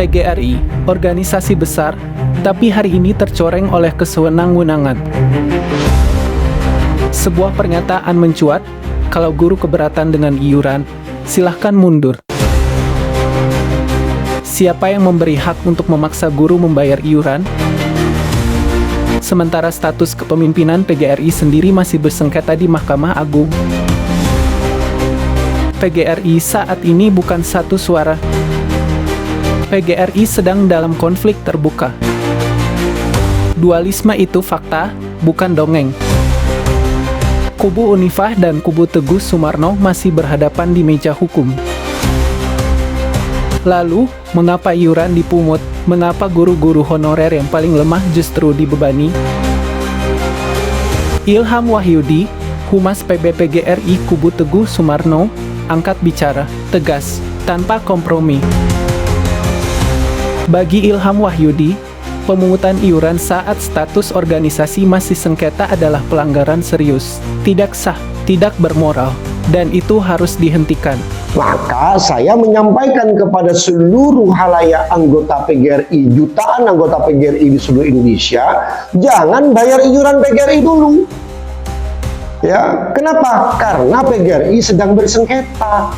PGRI, organisasi besar, tapi hari ini tercoreng oleh kesewenang-wenangan. Sebuah pernyataan mencuat, kalau guru keberatan dengan iuran, silahkan mundur. Siapa yang memberi hak untuk memaksa guru membayar iuran? Sementara status kepemimpinan PGRI sendiri masih bersengketa di Mahkamah Agung. PGRI saat ini bukan satu suara. PGRI sedang dalam konflik terbuka. Dualisme itu fakta, bukan dongeng. Kubu Unifah dan kubu Teguh Sumarno masih berhadapan di meja hukum. Lalu, mengapa iuran dipungut? Mengapa guru-guru honorer yang paling lemah justru dibebani? Ilham Wahyudi, Humas PBPGRI kubu Teguh Sumarno, angkat bicara, tegas, tanpa kompromi. Bagi Ilham Wahyudi, pemungutan iuran saat status organisasi masih sengketa adalah pelanggaran serius, tidak sah, tidak bermoral, dan itu harus dihentikan. Maka saya menyampaikan kepada seluruh halayak anggota PGRI, jutaan anggota PGRI di seluruh Indonesia, jangan bayar iuran PGRI dulu. Ya, kenapa? Karena PGRI sedang bersengketa.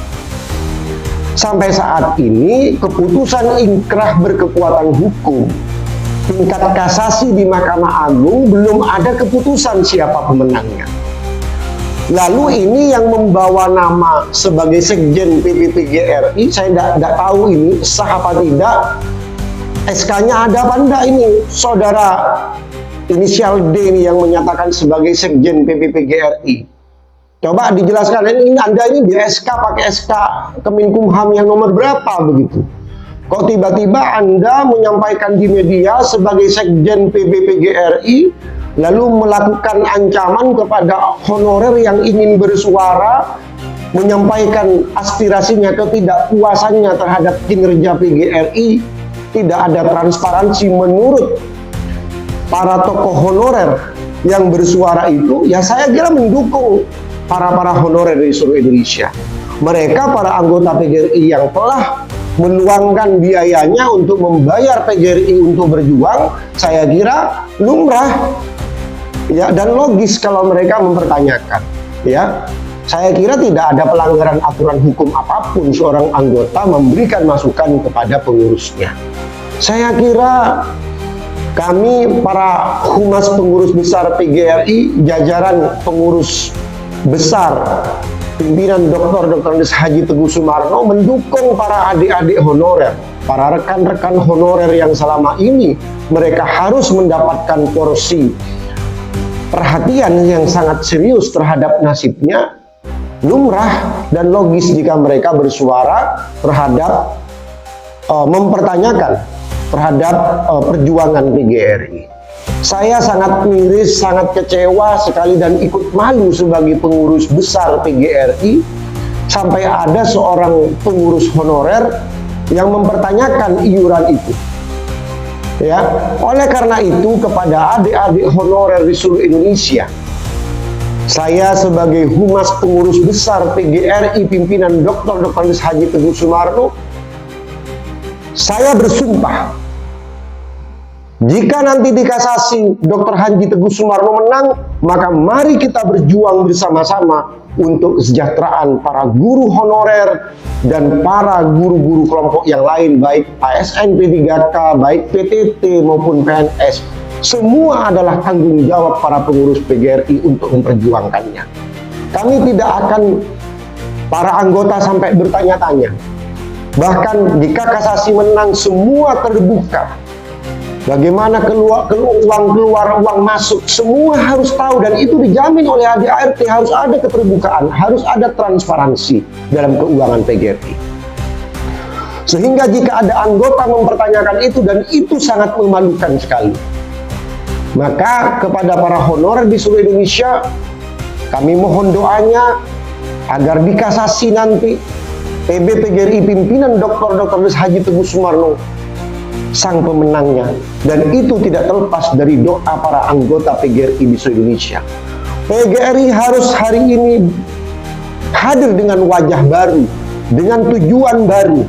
Sampai saat ini keputusan inkrah berkekuatan hukum tingkat kasasi di Mahkamah Agung belum ada keputusan siapa pemenangnya. Lalu ini yang membawa nama sebagai Sekjen PBPGRI, saya tidak tahu ini sah apa tidak. SK-nya ada apa enggak ini? Saudara inisial D ini yang menyatakan sebagai Sekjen PBPGRI. Coba dijelaskan, ini Anda ini di SK pakai SK Kemenkumham yang nomor berapa begitu? Kok tiba-tiba Anda menyampaikan di media sebagai Sekjen PBPGRI lalu melakukan ancaman kepada honorer yang ingin bersuara, menyampaikan aspirasinya ketidakpuasannya terhadap kinerja PGRI, tidak ada transparansi menurut para tokoh honorer yang bersuara itu, ya saya kira mendukung para honorer di seluruh Indonesia. Mereka para anggota PGRI yang telah meluangkan biayanya untuk membayar PGRI untuk berjuang, saya kira lumrah ya, dan logis kalau mereka mempertanyakan. Ya, saya kira tidak ada pelanggaran aturan hukum apapun seorang anggota memberikan masukan kepada pengurusnya. Saya kira kami para humas pengurus besar PGRI, jajaran pengurus besar pimpinan Dr. Haji Teguh Sumarno mendukung para adik-adik honorer, para rekan-rekan honorer yang selama ini mereka harus mendapatkan porsi perhatian yang sangat serius terhadap nasibnya. Lumrah dan logis jika mereka bersuara terhadap mempertanyakan terhadap perjuangan PGRI. Saya sangat miris, sangat kecewa sekali dan ikut malu sebagai pengurus besar PGRI sampai ada seorang pengurus honorer yang mempertanyakan iuran itu. Ya, oleh karena itu kepada adik-adik honorer di seluruh Indonesia, saya sebagai humas pengurus besar PGRI pimpinan Dr. Haji Teguh Sumarno, saya bersumpah jika nanti di kasasi Dr. Haji Teguh Sumarno menang, maka mari kita berjuang bersama-sama untuk kesejahteraan para guru honorer dan para guru-guru kelompok yang lain, baik ASN P3K, baik PTT maupun PNS. Semua adalah tanggung jawab para pengurus PGRI untuk memperjuangkannya. Kami tidak akan para anggota sampai bertanya-tanya. Bahkan jika kasasi menang, semua terbuka. Bagaimana uang keluar, uang masuk, semua harus tahu, dan itu dijamin oleh ADART. Harus ada keterbukaan, harus ada transparansi dalam keuangan PGRI. Sehingga jika ada anggota mempertanyakan itu, dan itu sangat memalukan sekali, maka kepada para honorer di seluruh Indonesia, kami mohon doanya agar di kasasi nanti PB PGRI pimpinan Dr. Haji Teguh Sumarno sang pemenangnya, dan itu tidak terlepas dari doa para anggota PGRI di seluruh Indonesia. PGRI harus hari ini hadir dengan wajah baru, dengan tujuan baru,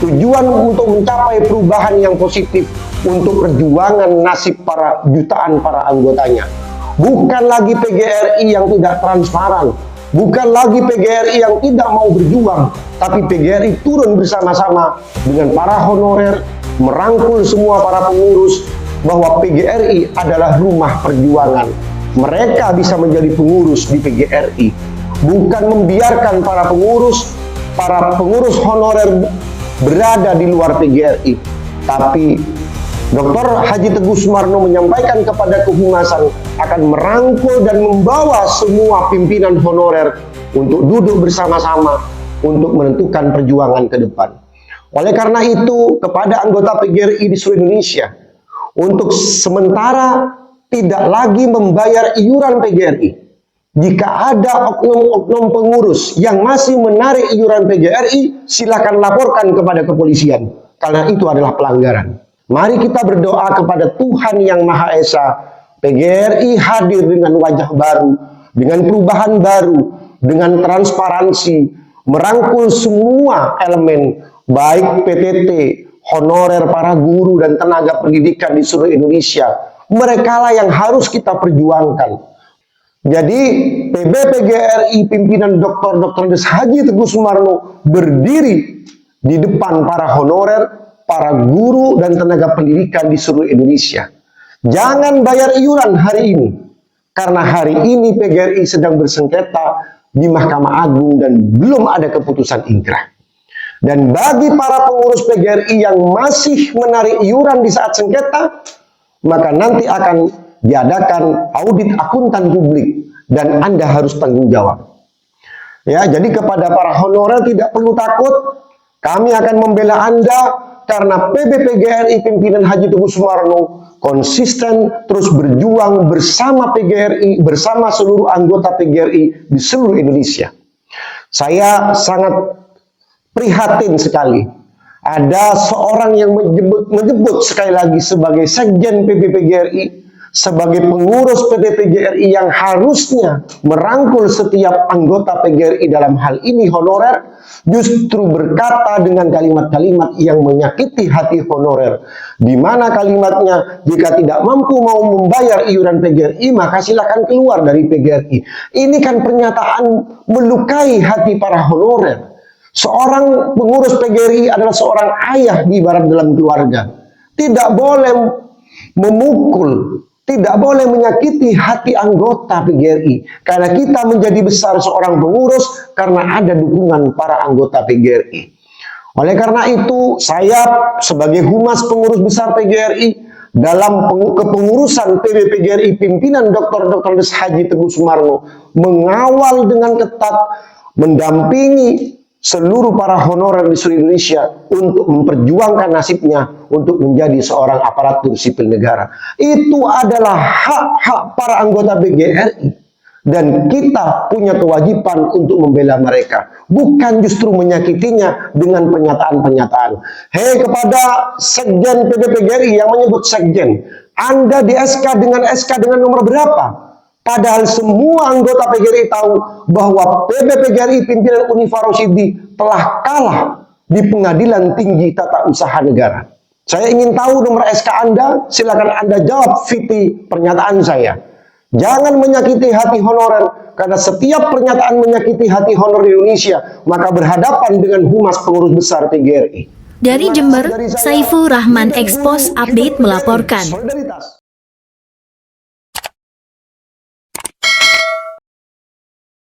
tujuan untuk mencapai perubahan yang positif untuk perjuangan nasib para jutaan para anggotanya. Bukan lagi PGRI yang tidak transparan, bukan lagi PGRI yang tidak mau berjuang, tapi PGRI turun bersama-sama dengan para honorer, merangkul semua para pengurus bahwa PGRI adalah rumah perjuangan. Mereka bisa menjadi pengurus di PGRI, bukan membiarkan para pengurus honorer berada di luar PGRI. Tapi Dr. Haji Teguh Sumarno menyampaikan kepada kehumasan akan merangkul dan membawa semua pimpinan honorer untuk duduk bersama-sama untuk menentukan perjuangan ke depan. Oleh karena itu, kepada anggota PGRI di seluruh Indonesia, untuk sementara tidak lagi membayar iuran PGRI. Jika ada oknum-oknum pengurus yang masih menarik iuran PGRI, silakan laporkan kepada kepolisian, karena itu adalah pelanggaran. Mari kita berdoa kepada Tuhan Yang Maha Esa, PGRI hadir dengan wajah baru, dengan perubahan baru, dengan transparansi, merangkul semua elemen, baik PTT, honorer, para guru, dan tenaga pendidikan di seluruh Indonesia. Merekalah yang harus kita perjuangkan. Jadi PBPGRI pimpinan Dr. Haji Teguh Sumarno berdiri di depan para honorer, para guru, dan tenaga pendidikan di seluruh Indonesia. Jangan bayar iuran hari ini, karena hari ini PGRI sedang bersengketa di Mahkamah Agung dan belum ada keputusan ingkrah. Dan bagi para pengurus PGRI yang masih menarik iuran di saat sengketa, maka nanti akan diadakan audit akuntan publik dan Anda harus tanggung jawab. Ya, jadi kepada para honorer tidak perlu takut, kami akan membela Anda karena PBPGRI pimpinan Haji Teguh Sumarno konsisten terus berjuang bersama PGRI, bersama seluruh anggota PGRI di seluruh Indonesia. Saya sangat prihatin sekali. Ada seorang yang menyebut sekali lagi sebagai Sekjen PBPGRI, sebagai pengurus PBPGRI yang harusnya merangkul setiap anggota PGRI dalam hal ini honorer, justru berkata dengan kalimat-kalimat yang menyakiti hati honorer. Di mana kalimatnya, jika tidak mampu mau membayar iuran PGRI, maka silakan keluar dari PGRI. Ini kan pernyataan melukai hati para honorer. Seorang pengurus PGRI adalah seorang ayah di ibarat dalam keluarga. Tidak boleh memukul, tidak boleh menyakiti hati anggota PGRI. Karena kita menjadi besar seorang pengurus karena ada dukungan para anggota PGRI. Oleh karena itu, saya sebagai humas pengurus besar PGRI dalam kepengurusan PBPGRI pimpinan Dr. Haji Teguh Sumarno mengawal dengan ketat, mendampingi seluruh para honorer di seluruh Indonesia untuk memperjuangkan nasibnya untuk menjadi seorang aparatur sipil negara. Itu adalah hak-hak para anggota PGRI dan kita punya kewajiban untuk membela mereka, bukan justru menyakitinya dengan pernyataan-pernyataan. Hei, kepada Sekjen PBPGRI yang menyebut Sekjen, Anda di SK dengan nomor berapa? Padahal semua anggota PGRI tahu bahwa PBPGRI pimpinan Unifa Rosyidi telah kalah di Pengadilan Tinggi Tata Usaha Negara. Saya ingin tahu nomor SK Anda, silakan Anda jawab viti pernyataan saya. Jangan menyakiti hati honorer, karena setiap pernyataan menyakiti hati honorer di Indonesia, maka berhadapan dengan humas pengurus besar PGRI. Dari Jember, Saiful Rahman Expos Update melaporkan. Solidaritas.